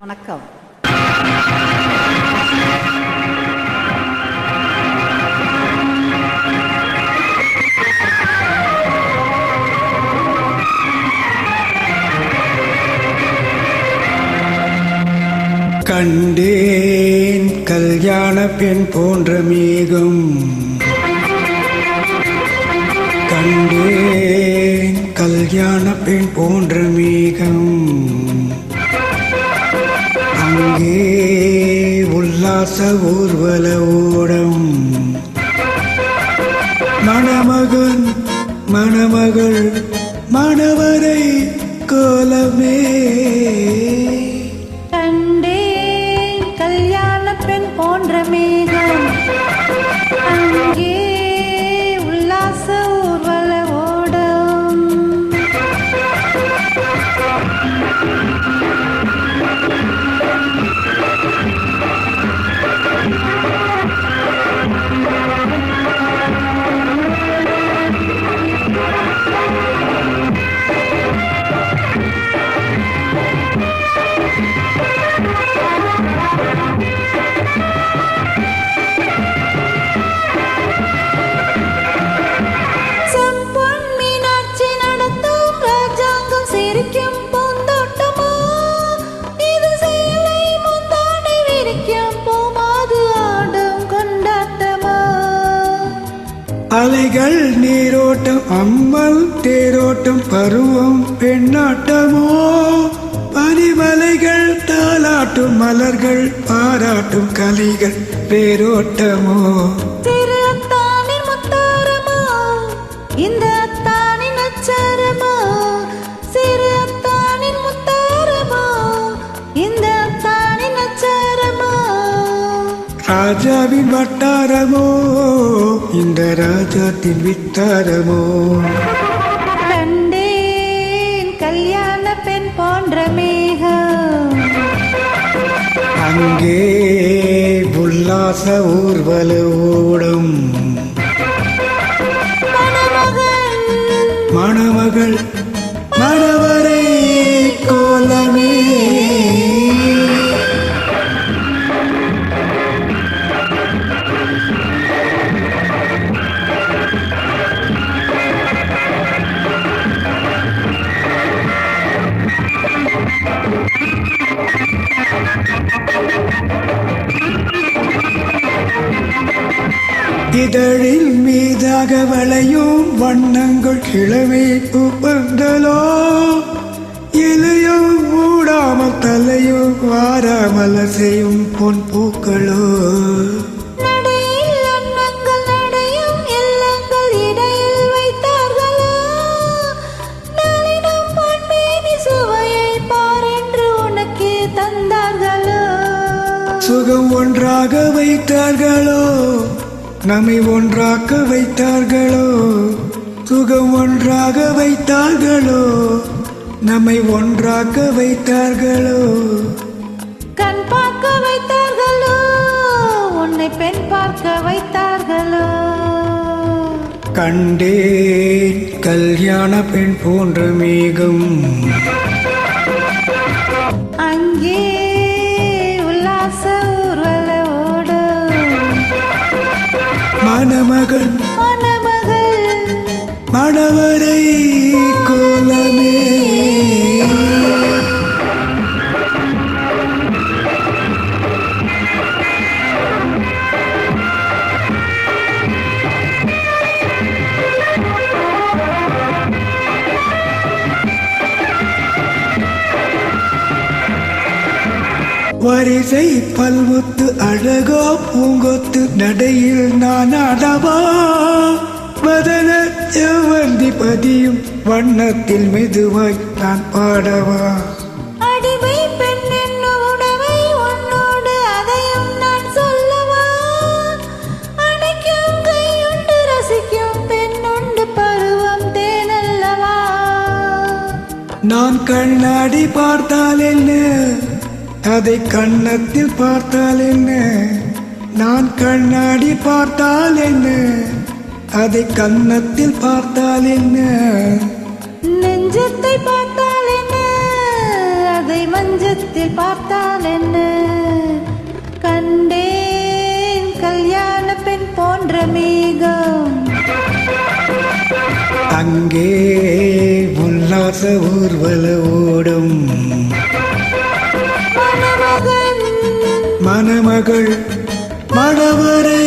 வணக்கம். கண்டேன் கல்யாண பெண் போன்ற மேகம், கண்டேன் கல்யாண பெண் போன்ற மேகம், அங்கே உல்லாச ஊர்வல ஓடம், மணமகன் மணமகள் மணவரை கோலமே. கண்டேன் கல்யாண பெண் போன்ற மேகம், அங்கே உல்லாச ஊர்வல ஓடம். அலைகள் நீரோட்டம், அம்மல் தேரோட்டம், பருவம் பெண்ணாட்டமோ, பனிமலைகள் தாலாட்டும், மலர்கள் பாராட்டும், கலைகள் பேரோட்டமோ. திரு அத்தானின் முத்தாரமோ, இந்த அத்தானின் அச்சாரமோ, சிறு அத்தானின் முத்தாரமோ, இந்த அத்தானின் அச்சாரமோ. ராஜாவின் வட்டாரமோ, இந்த ராஜாத்தின் வித்தாரமோ. கண்டேன் கல்யாண பெண் போன்ற மேகம், அங்கே உல்லாச ஊர்வல ஓடம், மணமகள் மணவரை கோலமே. இதழில் மீதாக வளையும் வண்ணங்கள் கிழமை பூப்பந்தலோ, இலையும் மூடாமல் தலையும் வாராமல் செய்யும் பொன் பூக்களோ. நடையில் அன்னங்கள் நடையும் எல்லங்கள் இடையில் வைத்தார்களோ, நளினம் பொன்மேனி சுவையை பாரென்று உனக்கே தந்தார்களோ. சுகம் ஒன்றாக வைத்தார்களோ, நம்மை ஒன்றாக்க வைத்தார்களோ. சுகம் ஒன்றாக வைத்தார்களோ, நம்மை ஒன்றாக்க வைத்தார்களோ. கண் பார்க்க வைத்தார்களோ, உன்னை பெண் பார்க்க வைத்தார்களோ. கண்டேன் கல்யாண பெண் போன்ற மேகம், அங்கே உல்லாச ஊர்வல ஓடம், மணமகன் மணமகள் மணவரை கோலமே. வரிசை பல்முத்து அழகோ பூங்கொத்து, நடையில் நான் ஆடவா, மதன செவ்வந்தி பதியும் வண்ணத்தில் மெதுவாய் நான் பாடவா. அடிமை பெண் என்னும் உடமை உன்னோடு அதையும் நான் சொல்லவா, அணைக்கும் கையுண்டு ரசிக்கும் பெண்ணுண்டு பருவம் தேனல்லவா. நான் கண்ணாடி பார்த்தால் என்ன, அதை கண்ணத்தில் பார்த்தால் என்ன. நான் கண்ணாடி பார்த்தால் என்ன, அதை கன்னத்தில் பார்த்தால் என்ன. நெஞ்சத்தை பார்த்தால் என்ன, அதை மஞ்சத்தில் பார்த்தால் என்ன, கண்டேன் கல்யாண பெண் போன்ற மேகம். அங்கே உல்லாச ஊர்வல ஓடும். மணமகன் மணமகள் மணவரை